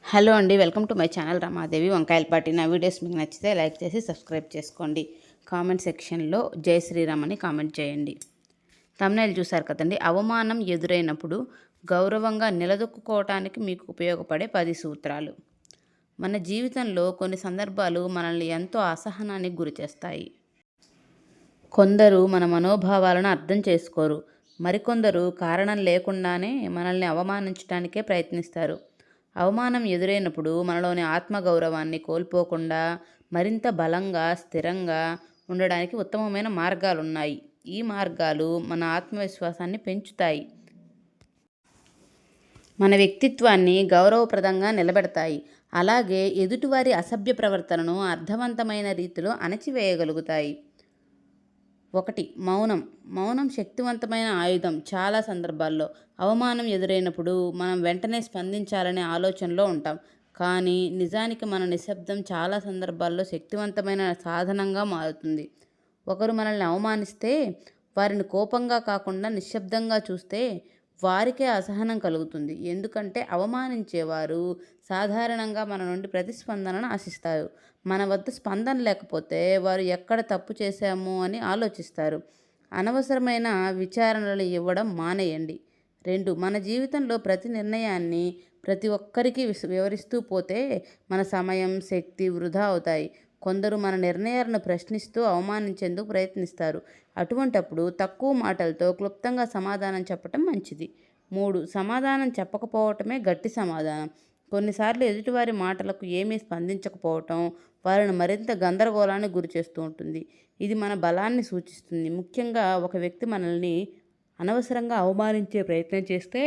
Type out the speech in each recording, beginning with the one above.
Hello అండి, welcome to my channel Ramadevi Vankayalapati. నా videos మీకు నచ్చితే లైక్ చేసి సబ్స్క్రైబ్ చేసుకోండి. కామెంట్ సెక్షన్లో జై శ్రీరామ్ అని కామెంట్ చేయండి. థంబ్నెయిల్ చూశారు కదండి. అవమానం ఎదురైనప్పుడు గౌరవంగా నిలదొక్కుకోవటానికి మీకు ఉపయోగపడే 10 సూత్రాలు. మన జీవితంలో కొన్ని సందర్భాలు మనల్ని ఎంతో అసహనానికి గురి చేస్తాయి. కొందరు మన మనోభావాలను అర్థం చేసుకోరు. మరికొందరు కారణం లేకుండానే మనల్ని అవమానించడానికే ప్రయత్నిస్తారు. అవమానం ఎదురైనప్పుడు మనలోని ఆత్మగౌరవాన్ని కోల్పోకుండా మరింత బలంగా, స్థిరంగా ఉండడానికి ఉత్తమమైన మార్గాలున్నాయి. ఈ మార్గాలు మన ఆత్మవిశ్వాసాన్ని పెంచుతాయి. మన వ్యక్తిత్వాన్ని గౌరవప్రదంగా నిలబెడతాయి. అలాగే ఎదుటివారి అసభ్య ప్రవర్తనను అర్థవంతమైన రీతిలో అణచివేయగలుగుతాయి. 1. మౌనం. మౌనం శక్తివంతమైన ఆయుధం. చాలా సందర్భాల్లో అవమానం ఎదురైనప్పుడు మనం వెంటనే స్పందించాలనే ఆలోచనలో ఉంటాం. కానీ నిజానికి మన నిశ్శబ్దం చాలా సందర్భాల్లో శక్తివంతమైన సాధనంగా మారుతుంది. ఒకరు మనల్ని అవమానిస్తే వారిని కోపంగా కాకుండా నిశ్శబ్దంగా చూస్తే వారికే అసహనం కలుగుతుంది. ఎందుకంటే అవమానించేవారు సాధారణంగా మన నుండి ప్రతిస్పందనను ఆశిస్తారు. మన వద్ద స్పందన లేకపోతే వారు ఎక్కడ తప్పు చేశాము అని ఆలోచిస్తారు. అనవసరమైన విచారణలు ఇవ్వడం మానేయండి. 2. మన జీవితంలో ప్రతి నిర్ణయాన్ని ప్రతి ఒక్కరికి వివరిస్తూ పోతే మన సమయం, శక్తి వృధా అవుతాయి. కొందరు మన నిర్ణయాలను ప్రశ్నిస్తూ అవమానించేందుకు ప్రయత్నిస్తారు. అటువంటప్పుడు తక్కువ మాటలతో క్లుప్తంగా సమాధానం చెప్పటం మంచిది. 3. సమాధానం చెప్పకపోవటమే గట్టి సమాధానం. కొన్నిసార్లు ఎదుటివారి మాటలకు ఏమీ స్పందించకపోవటం వారిని మరింత గందరగోళానికి గురిచేస్తూ ఉంటుంది. ఇది మన బలాన్ని సూచిస్తుంది. ముఖ్యంగా ఒక వ్యక్తి మనల్ని అనవసరంగా అవమానించే ప్రయత్నం చేస్తే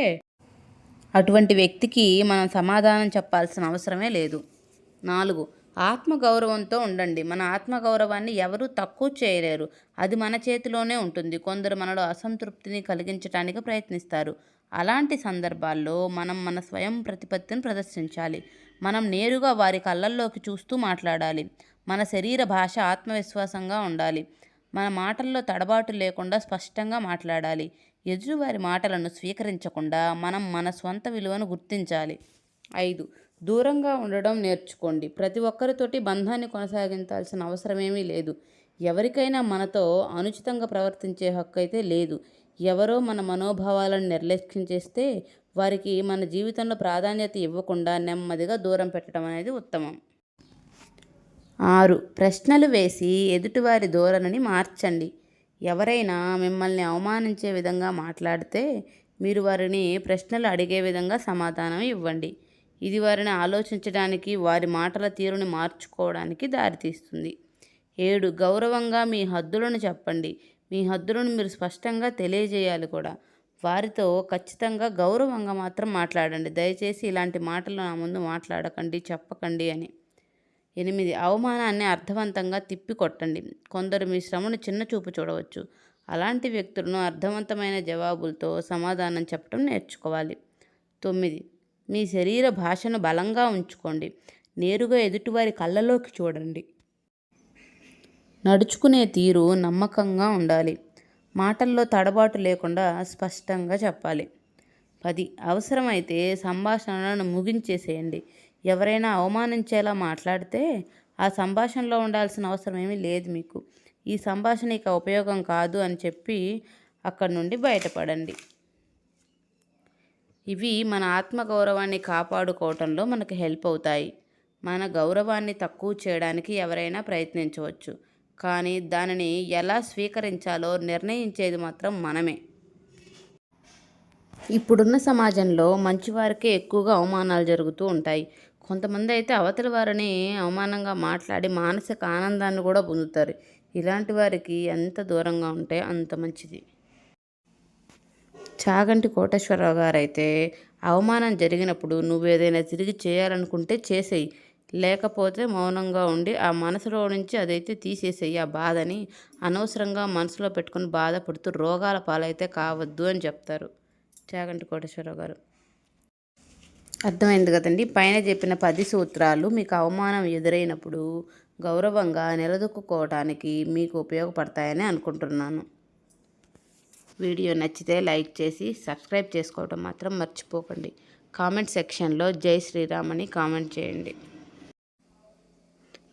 అటువంటి వ్యక్తికి మనం సమాధానం చెప్పాల్సిన అవసరమే లేదు. 4. ఆత్మగౌరవంతో ఉండండి. మన ఆత్మగౌరవాన్ని ఎవరూ తక్కువ చేయలేరు. అది మన చేతిలోనే ఉంటుంది. కొందరు మనలో అసంతృప్తిని కలిగించడానికి ప్రయత్నిస్తారు. అలాంటి సందర్భాల్లో మనం మన స్వయం ప్రతిపత్తిని ప్రదర్శించాలి. మనం నేరుగా వారి కళ్ళల్లోకి చూస్తూ మాట్లాడాలి. మన శరీర భాష ఆత్మవిశ్వాసంగా ఉండాలి. మన మాటల్లో తడబాటు లేకుండా స్పష్టంగా మాట్లాడాలి. ఎదుటివారి మాటలను స్వీకరించకుండా మనం మన స్వంత విలువను గుర్తించాలి. 5. దూరంగా ఉండడం నేర్చుకోండి. ప్రతి ఒక్కరితోటి బంధాన్ని కొనసాగించాల్సిన అవసరమేమీ లేదు. ఎవరికైనా మనతో అనుచితంగా ప్రవర్తించే హక్కు అయితే లేదు. ఎవరో మన మనోభావాలను నిర్లక్ష్యం చేస్తే వారికి మన జీవితంలో ప్రాధాన్యత ఇవ్వకుండా నెమ్మదిగా దూరం పెట్టడం అనేది ఉత్తమం. 6. ప్రశ్నలు వేసి ఎదుటివారి ధోరణిని మార్చండి. ఎవరైనా మిమ్మల్ని అవమానించే విధంగా మాట్లాడితే మీరు వారిని ప్రశ్నలు అడిగే విధంగా సమాధానం ఇవ్వండి. ఇది వారిని ఆలోచించడానికి, వారి మాటల తీరుని మార్చుకోవడానికి దారితీస్తుంది. 7. గౌరవంగా మీ హద్దులను చెప్పండి. మీ హద్దులను మీరు స్పష్టంగా తెలియజేయాలి కూడా. వారితో ఖచ్చితంగా గౌరవంగా మాత్రం మాట్లాడండి. దయచేసి ఇలాంటి మాటలు నా ముందు మాట్లాడకండి, చెప్పకండి అని. 8. అవమానాన్ని అర్థవంతంగా తిప్పికొట్టండి. కొందరు మీ శ్రమను చిన్నచూపు చూడవచ్చు. అలాంటి వ్యక్తులను అర్థవంతమైన జవాబులతో సమాధానం చెప్పడం నేర్చుకోవాలి. 9. మీ శరీర భాషను బలంగా ఉంచుకోండి. నేరుగా ఎదుటివారి కళ్ళలోకి చూడండి. నడుచుకునే తీరు నమ్మకంగా ఉండాలి. మాటల్లో తడబాటు లేకుండా స్పష్టంగా చెప్పాలి. 10. అవసరమైతే సంభాషణలను ముగించేసేయండి. ఎవరైనా అవమానించేలా మాట్లాడితే ఆ సంభాషణలో ఉండాల్సిన అవసరం ఏమీ లేదు మీకు. ఈ సంభాషణ ఇక ఉపయోగం కాదు అని చెప్పి అక్కడి నుండి బయటపడండి. ఇవి మన ఆత్మగౌరవాన్ని కాపాడుకోవటంలో మనకు హెల్ప్ అవుతాయి. మన గౌరవాన్ని తక్కువ చేయడానికి ఎవరైనా ప్రయత్నించవచ్చు, కానీ దానిని ఎలా స్వీకరించాలో నిర్ణయించేది మాత్రం మనమే. ఇప్పుడున్న సమాజంలో మంచివారికే ఎక్కువగా అవమానాలు జరుగుతూ ఉంటాయి. కొంతమంది అయితే అవతలి వారిని అవమానంగా మాట్లాడి మానసిక ఆనందాన్ని కూడా పొందుతారు. ఇలాంటి వారికి ఎంత దూరంగా ఉంటే అంత మంచిది. చాగంటి కోటేశ్వరరావు గారైతే అవమానం జరిగినప్పుడు నువ్వేదైనా తిరిగి చేయాలనుకుంటే చేసేయి, లేకపోతే మౌనంగా ఉండి ఆ మనసులో నుంచి అదైతే తీసేసేయి. ఆ బాధని అనవసరంగా మనసులో పెట్టుకుని బాధపడుతూ రోగాల పాలైతే కావద్దు అని చెప్తారు చాగంటి కోటేశ్వరరావు గారు. అర్థమైంది కదండి. పైన చెప్పిన 10 సూత్రాలు మీకు అవమానం ఎదురైనప్పుడు గౌరవంగా నిలదొక్కుకోవడానికి మీకు ఉపయోగపడతాయని అనుకుంటున్నాను. వీడియో నచ్చితే లైక్ చేసి సబ్స్క్రైబ్ చేసుకోవడం మాత్రం మర్చిపోకండి. కామెంట్ సెక్షన్లో జై శ్రీరామ్ అని కామెంట్ చేయండి.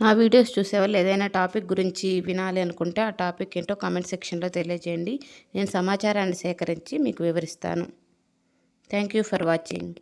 నా వీడియోస్ చూసేవాళ్ళు ఏదైనా టాపిక్ గురించి వినాలి అనుకుంటే ఆ టాపిక్ ఏంటో కామెంట్ సెక్షన్లో తెలియజేయండి. నేను సమాచారాన్ని సేకరించి మీకు వివరిస్తాను. Thank you for watching.